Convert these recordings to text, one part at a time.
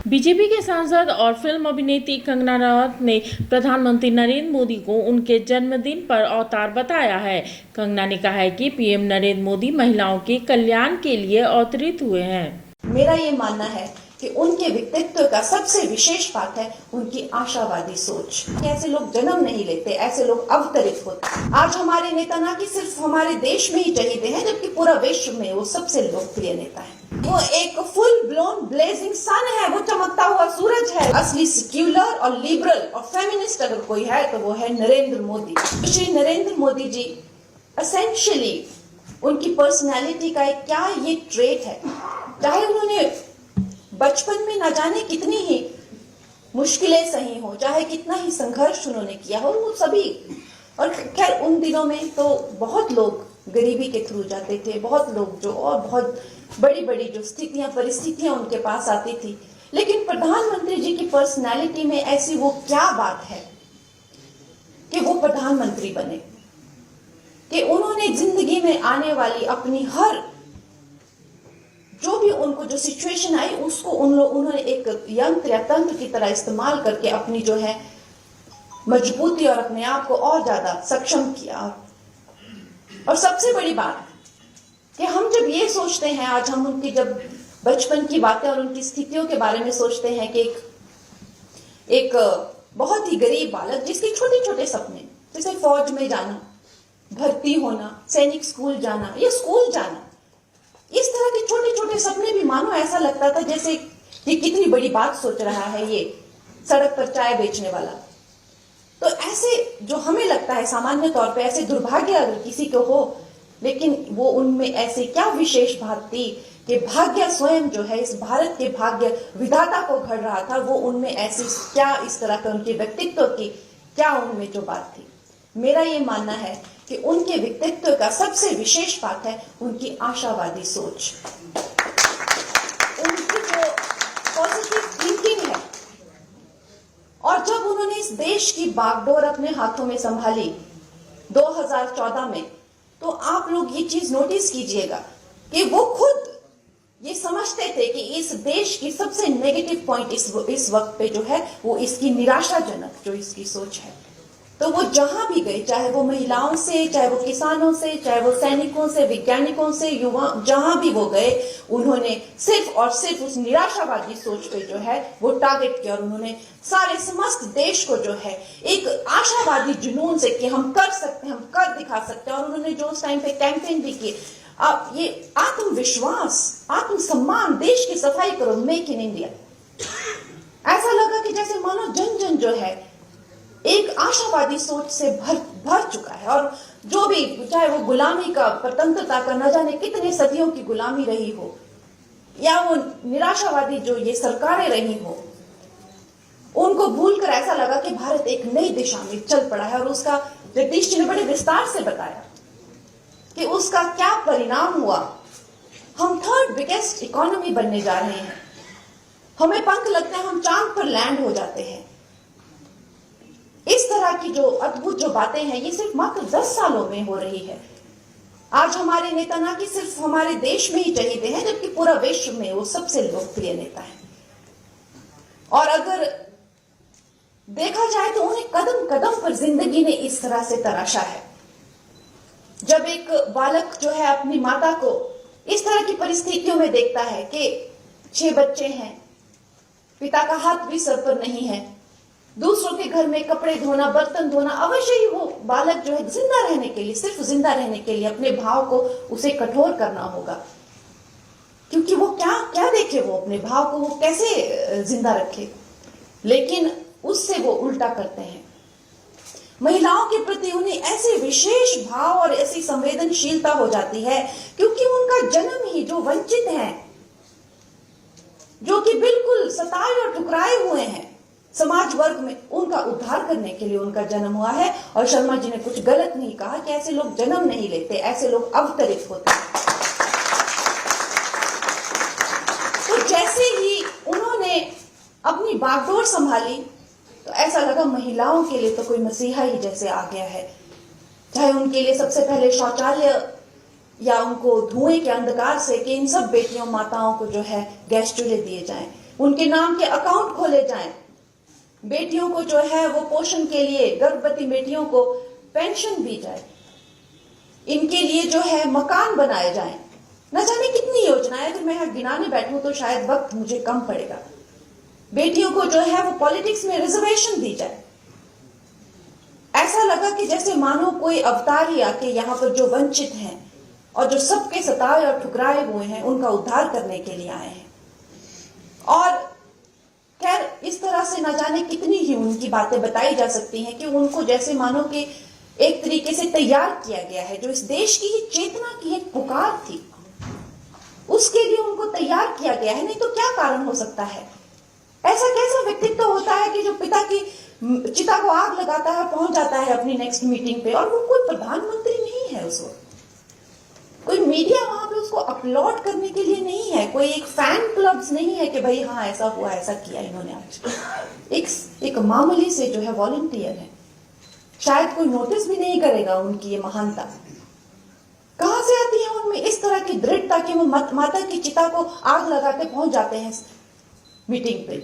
BJP के सांसद और फिल्म अभिनेत्री कंगना रनौत ने प्रधानमंत्री नरेंद्र मोदी को उनके जन्मदिन पर अवतार बताया है। कंगना ने कहा है कि पीएम नरेंद्र मोदी महिलाओं के कल्याण के लिए अवतरित हुए हैं। मेरा ये मानना है कि उनके व्यक्तित्व का सबसे विशेष बात है उनकी आशावादी सोच। ऐसे लोग जन्म नहीं लेते, ऐसे लोग अवतरित होते। आज हमारे नेता ना कि सिर्फ हमारे देश में ही चहेते हैं, जबकि पूरा विश्व में वो सबसे लोकप्रिय नेता है। वो एक फुल ब्लोन ब्लेजिंग सन है, वो चमकता हुआ सूरज है। असली सेक्युलर और लिबरल और फेमिनिस्ट अगर कोई है तो वो है नरेंद्र मोदी। श्री नरेंद्र मोदी जी एसेंशियली उनकी पर्सनैलिटी का एक क्या ये ट्रेट है, चाहे उन्होंने बचपन में न जाने कितनी ही मुश्किलें सही हो, चाहे कितना ही संघर्ष उन्होंने किया हो, वो सभी। और खैर उन दिनों में तो बहुत लोग गरीबी के थ्रू जाते थे, बहुत लोग जो और बहुत बड़ी बड़ी जो स्थितियां परिस्थितियां उनके पास आती थी। लेकिन प्रधानमंत्री जी की पर्सनैलिटी में ऐसी वो क्या बात है कि वो प्रधानमंत्री बने, कि उन्होंने जिंदगी में आने वाली अपनी हर जो भी उनको जो सिचुएशन आई उसको उन्होंने एक यंत्र या तंत्र की तरह इस्तेमाल करके अपनी जो है मजबूती और अपने आप को और ज्यादा सक्षम किया। और सबसे बड़ी बात कि हम जब ये सोचते हैं, आज हम उनकी जब बचपन की बातें और उनकी स्थितियों के बारे में सोचते हैं कि एक बहुत ही गरीब बालक जिसके छोटे छोटे सपने, जैसे फौज में जाना, भर्ती होना, सैनिक स्कूल जाना या स्कूल जाना, इस तरह के छोटे छोटे सपने भी मानो ऐसा लगता था जैसे ये कितनी बड़ी बात सोच रहा है ये सड़क पर चाय बेचने वाला। तो ऐसे जो हमें लगता है सामान्य तौर पे ऐसे दुर्भाग्य अगर किसी को हो, लेकिन वो उनमें ऐसे क्या विशेष बात थी कि भाग्य स्वयं जो है इस भारत के भाग्य विधाता को घड़ रहा था, वो उनमें ऐसी क्या इस तरह का उनके व्यक्तित्व की क्या उनमें जो बात थी। मेरा ये मानना है कि उनके व्यक्तित्व का सबसे विशेष बात है उनकी आशावादी सोच, उनकी जो पॉजिटिव थिंकिंग है। और जब उन्होंने इस देश की बागडोर अपने हाथों में संभाली 2014 में, तो आप लोग ये चीज नोटिस कीजिएगा कि वो खुद ये समझते थे कि इस देश की सबसे नेगेटिव पॉइंट इस वक्त पे जो है वो इसकी निराशाजनक जो इसकी सोच है। तो वो जहां भी गए, चाहे वो महिलाओं से, चाहे वो किसानों से, चाहे वो सैनिकों से, वैज्ञानिकों से, युवा, जहां भी वो गए, उन्होंने सिर्फ और सिर्फ उस निराशावादी सोच पे जो है वो टारगेट किया। और उन्होंने सारे समस्त देश को जो है एक आशावादी जुनून से कि हम कर सकते हैं, हम कर दिखा सकते हैं। और उन्होंने जो उस टाइम पे कैंपेन भी किए, अब ये आत्मविश्वास, आत्मसम्मान, देश की सफाई करो, मेक इन इंडिया, ऐसा लगा कि जैसे मानो जन जन जो है एक आशावादी सोच से भर चुका है। और जो भी, चाहे वो गुलामी का, स्वतंत्रता का न जाने कितने सदियों की गुलामी रही हो, या वो निराशावादी जो ये सरकारें रही हो, उनको भूलकर ऐसा लगा कि भारत एक नई दिशा में चल पड़ा है। और उसका जगदीश जी ने बड़े विस्तार से बताया कि उसका क्या परिणाम हुआ। हम थर्ड बिगेस्ट इकोनॉमी बनने जा रहे हैं, हमें पंख लगते हैं, हम चांद पर लैंड हो जाते हैं। इस तरह की जो अद्भुत जो बातें हैं ये सिर्फ मात्र 10 सालों में हो रही है। आज हमारे नेता ना कि सिर्फ हमारे देश में ही चहेते हैं, जबकि पूरा विश्व में वो सबसे लोकप्रिय नेता है। और अगर देखा जाए तो उन्हें कदम कदम पर जिंदगी ने इस तरह से तराशा है। जब एक बालक जो है अपनी माता को इस तरह की परिस्थितियों में देखता है कि 6 बच्चे हैं, पिता का हाथ भी सर पर नहीं है, दूसरों के घर में कपड़े धोना, बर्तन धोना, अवश्य ही वो बालक जो है जिंदा रहने के लिए, सिर्फ जिंदा रहने के लिए अपने भाव को उसे कठोर करना होगा। क्योंकि वो क्या क्या देखे, वो अपने भाव को वो कैसे जिंदा रखे। लेकिन उससे वो उल्टा करते हैं। महिलाओं के प्रति उन्हें ऐसे विशेष भाव और ऐसी संवेदनशीलता हो जाती है क्योंकि उनका जन्म ही जो वंचित हैं, जो कि बिल्कुल सताए और ठुकराए हुए हैं समाज वर्ग में, उनका उद्धार करने के लिए उनका जन्म हुआ है। और शर्मा जी ने कुछ गलत नहीं कहा कि ऐसे लोग जन्म नहीं लेते, ऐसे लोग अवतरित होते हैं। तो जैसे ही उन्होंने अपनी बागडोर संभाली तो ऐसा लगा महिलाओं के लिए तो कोई मसीहा ही जैसे आ गया है। चाहे उनके लिए सबसे पहले शौचालय या उनको धुएं के अंधकार से कि इन सब बेटियों माताओं को जो है गैस चूल्हे दिए जाएं, उनके नाम के अकाउंट खोले जाएं, बेटियों को जो है वो पोषण के लिए, गर्भवती बेटियों को पेंशन दी जाए, इनके लिए जो है मकान बनाए जाएं। न जाने कितनी योजनाएं, अगर मैं गिनाने बैठूं तो शायद वक्त मुझे कम पड़ेगा। बेटियों को जो है वो पॉलिटिक्स में रिजर्वेशन दी जाए। ऐसा लगा कि जैसे मानो कोई अवतार ही आके यहाँ पर जो वंचित हैं और जो सबके सताए और ठुकराए हुए हैं उनका उद्धार करने के लिए आए हैं। और खैर इस तरह से न जाने कितनी ही उनकी बातें बताई जा सकती हैं कि उनको जैसे मानो कि एक तरीके से तैयार किया गया है। जो इस देश की ही चेतना की एक पुकार थी, उसके लिए उनको तैयार किया गया है। नहीं तो क्या कारण हो सकता है? ऐसा कैसा व्यक्तित्व होता है कि जो पिता की चिता को आग लगाता है, पहुंच जाता है अपनी नेक्स्ट मीटिंग पे, और वो कोई प्रधानमंत्री नहीं है उस वक्त, कोई मीडिया वहां पे उसको अपलोड करने के लिए नहीं है, कोई एक फैन क्लब्स नहीं है कि भाई हाँ ऐसा हुआ, ऐसा किया इन्होंने आज। एक मामूली से जो है वॉलंटियर है, शायद कोई नोटिस भी नहीं करेगा उनकी ये महानता। कहां से आती है उनमें इस तरह की दृढ़ता कि वो माता की चिता को आग लगाते पहुंच जाते हैं मीटिंग पे।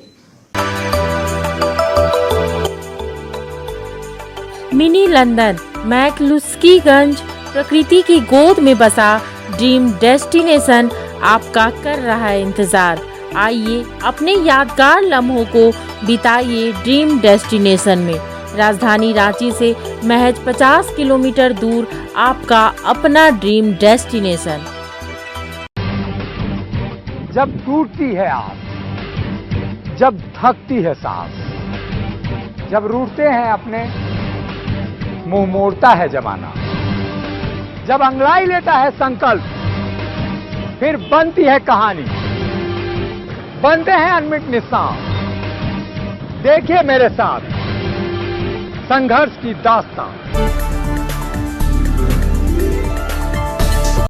मिनी लंदन, मैक्लुस्कीगंज, प्रकृति की गोद में बसा ड्रीम डेस्टिनेशन आपका कर रहा है इंतजार। आइए अपने यादगार लम्हों को बिताइए ड्रीम डेस्टिनेशन में। राजधानी रांची से महज 50 किलोमीटर दूर आपका अपना ड्रीम डेस्टिनेशन। जब टूटती है आस, जब थकती है सांस, जब रूठते हैं अपने, मुंह मोड़ता है जमाना, जब अंगड़ाई लेता है संकल्प, फिर बनती है कहानी, बनते हैं अनमिट निशान। देखिए मेरे साथ संघर्ष की दास्तान।